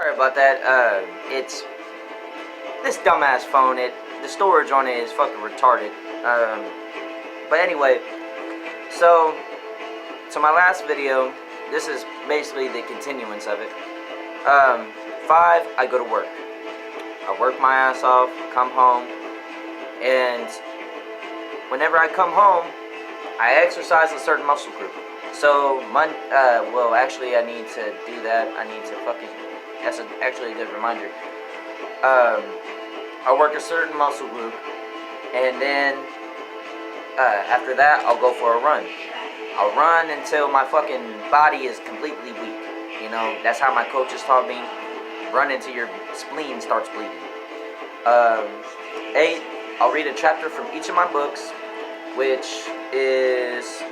Sorry about that. It's this dumbass phone. The storage on it is fucking retarded. But anyway, so my last video. This is basically the continuance of it. 5, I go to work. I work my ass off, come home, and whenever I come home, I exercise a certain muscle group. So, well, actually, I need to do that. I need to that's actually a good reminder. I work a certain muscle group, and then after that, I'll go for a run. I'll run until my fucking body is completely weak. You know, that's how my coaches taught me. Run until your spleen starts bleeding. 8, I'll read a chapter from each of my books, which is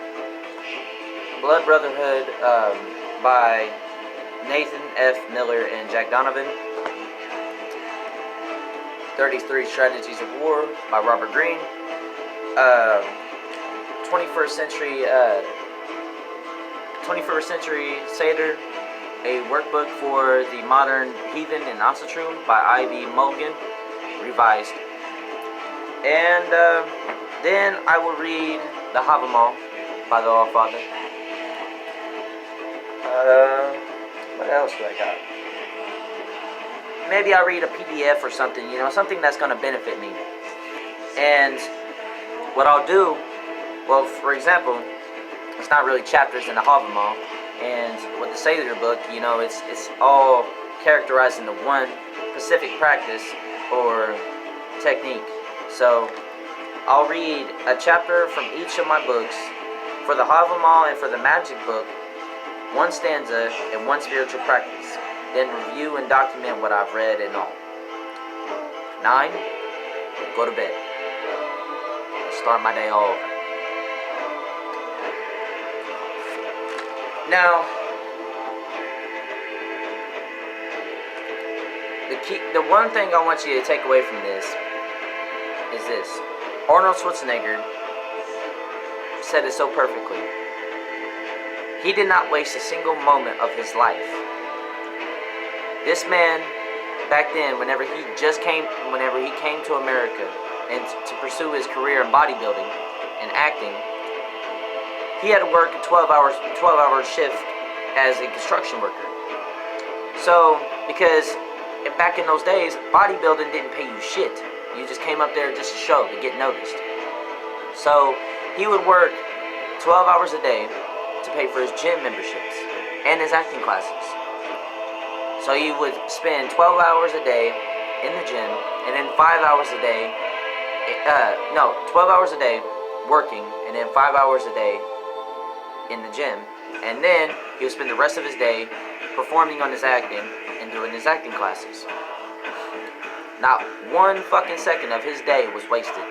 Blood Brotherhood by Nathan F. Miller and Jack Donovan. 33 Strategies of War by Robert Greene. 21st Century Seder, a workbook for the modern heathen in Asatru by I.B. Mulligan, revised. And then I will read the Havamal by the All-Father. What else do I got? Maybe I'll read a PDF or something, you know, something that's going to benefit me. And what I'll do, well, for example, it's not really chapters in the Havamal, and with the Seder book, you know, it's all characterized into one specific practice or technique. So I'll read a chapter from each of my books. For the Havamal and for the Magic book, one stanza and one spiritual practice. Then review and document what I've read and all. 9, go to bed. Start my day all over. Now, the one thing I want you to take away from this is this. Arnold Schwarzenegger said it so perfectly. He did not waste a single moment of his life. This man, back then, whenever he came to America and to pursue his career in bodybuilding and acting, he had to work a 12-hour shift as a construction worker. So, because back in those days, bodybuilding didn't pay you shit. You just came up there just to show, to get noticed. So, he would work 12 hours a day to pay for his gym memberships and his acting classes. So he would spend 12 hours a day in the gym, and then 5 hours a day, 12 hours a day working, and then 5 hours a day in the gym. And then he would spend the rest of his day performing on his acting and doing his acting classes. Not one fucking second of his day was wasted.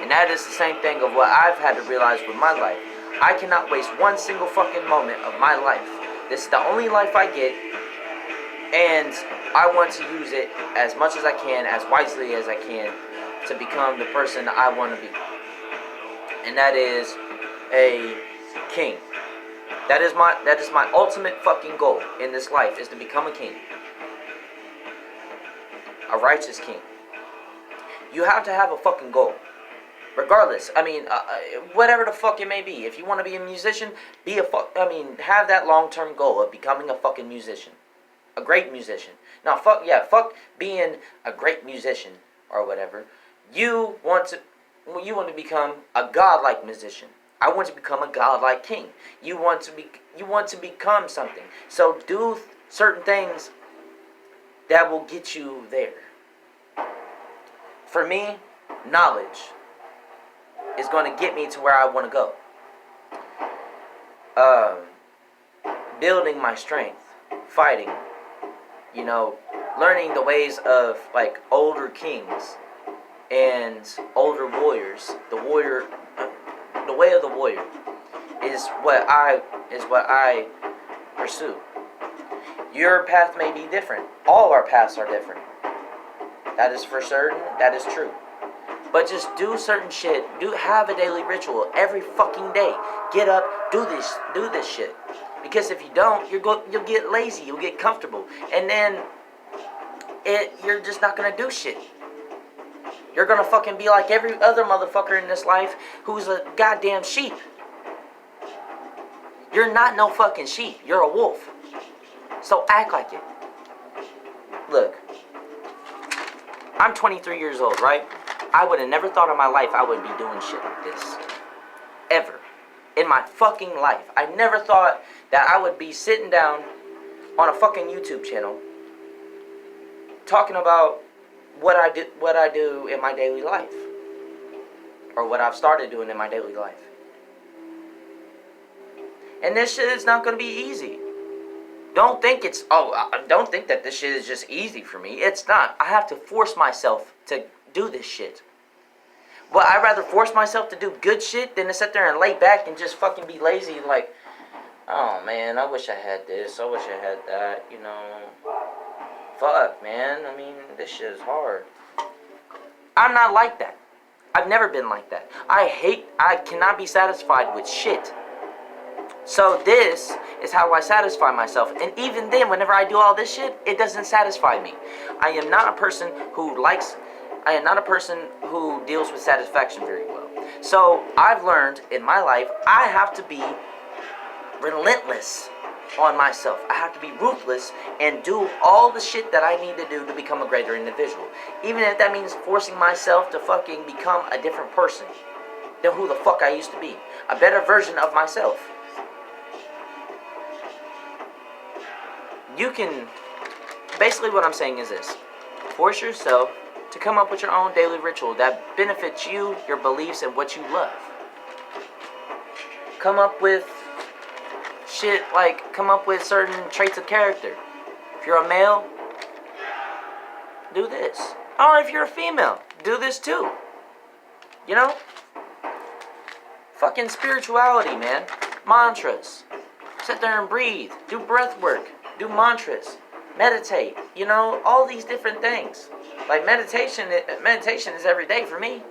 And that is the same thing of what I've had to realize with my life. I cannot waste one single fucking moment of my life. This is the only life I get, and I want to use it as much as I can, as wisely as I can, to become the person I want to be. And that is a king. That is my ultimate fucking goal in this life, is to become a king. A righteous king. You have to have a fucking goal. Regardless, I mean, whatever the fuck it may be. If you want to be a musician, have that long-term goal of becoming a fucking musician. A great musician. Now, fuck being a great musician or whatever. You want to become a godlike musician. I want to become a godlike king. You want to become something. So do certain things that will get you there. For me, knowledge is going to get me to where I want to go. Building my strength, fighting, you know, learning the ways of like older kings and older warriors. The way of the warrior is what I pursue. Your path may be different. All our paths are different. That is for certain. That is true. But just do certain shit. Have a daily ritual every fucking day. Get up, do this shit. Because if you don't, you'll get lazy, you'll get comfortable. And then you're just not gonna do shit. You're gonna fucking be like every other motherfucker in this life who's a goddamn sheep. You're not no fucking sheep. You're a wolf. So act like it. Look, I'm 23 years old, right? I would have never thought in my life I would be doing shit like this. Ever. In my fucking life. I never thought that I would be sitting down on a fucking YouTube channel talking about what I do in my daily life. Or what I've started doing in my daily life. And this shit is not going to be easy. Don't think don't think that this shit is just easy for me. It's not. I have to force myself to do this shit. Well, I'd rather force myself to do good shit than to sit there and lay back and just fucking be lazy like, oh man, I wish I had this, I wish I had that, you know. Fuck, man. I mean, this shit is hard. I'm not like that. I've never been like that. I cannot be satisfied with shit. So this is how I satisfy myself. And even then, whenever I do all this shit, it doesn't satisfy me. I am not a person who deals with satisfaction very well. So I've learned in my life, I have to be relentless on myself. I have to be ruthless and do all the shit that I need to do to become a greater individual. Even if that means forcing myself to fucking become a different person than who the fuck I used to be. A better version of myself. You can, basically what I'm saying is this. Force yourself to come up with your own daily ritual that benefits you, your beliefs, and what you love. Come up with shit like, come up with certain traits of character. If you're a male, do this. Or if you're a female, do this too. You know? Fucking spirituality, man. Mantras. Sit there and breathe. Do breath work. Do mantras, meditate, you know, all these different things. Like meditation is every day for me.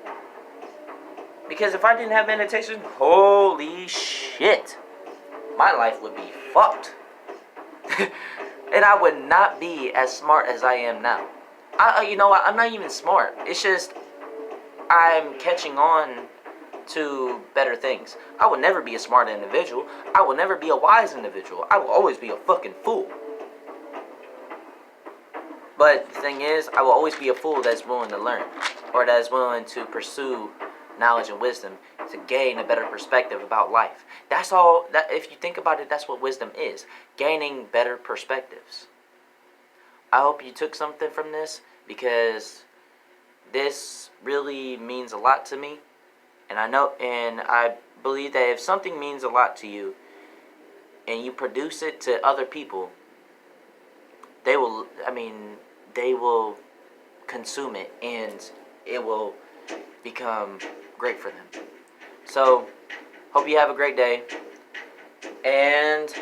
Because if I didn't have meditation, holy shit, my life would be fucked. And I would not be as smart as I am now. You know what, I'm not even smart. It's just, I'm catching on to better things. I will never be a smart individual. I will never be a wise individual. I will always be a fucking fool. But the thing is, I will always be a fool that's willing to learn, or that is willing to pursue knowledge and wisdom to gain a better perspective about life. That's all. That if you think about it, that's what wisdom is: gaining better perspectives. I hope you took something from this, because this really means a lot to me. And I believe that if something means a lot to you, and you produce it to other people, they will consume it, and it will become great for them. So, hope you have a great day. And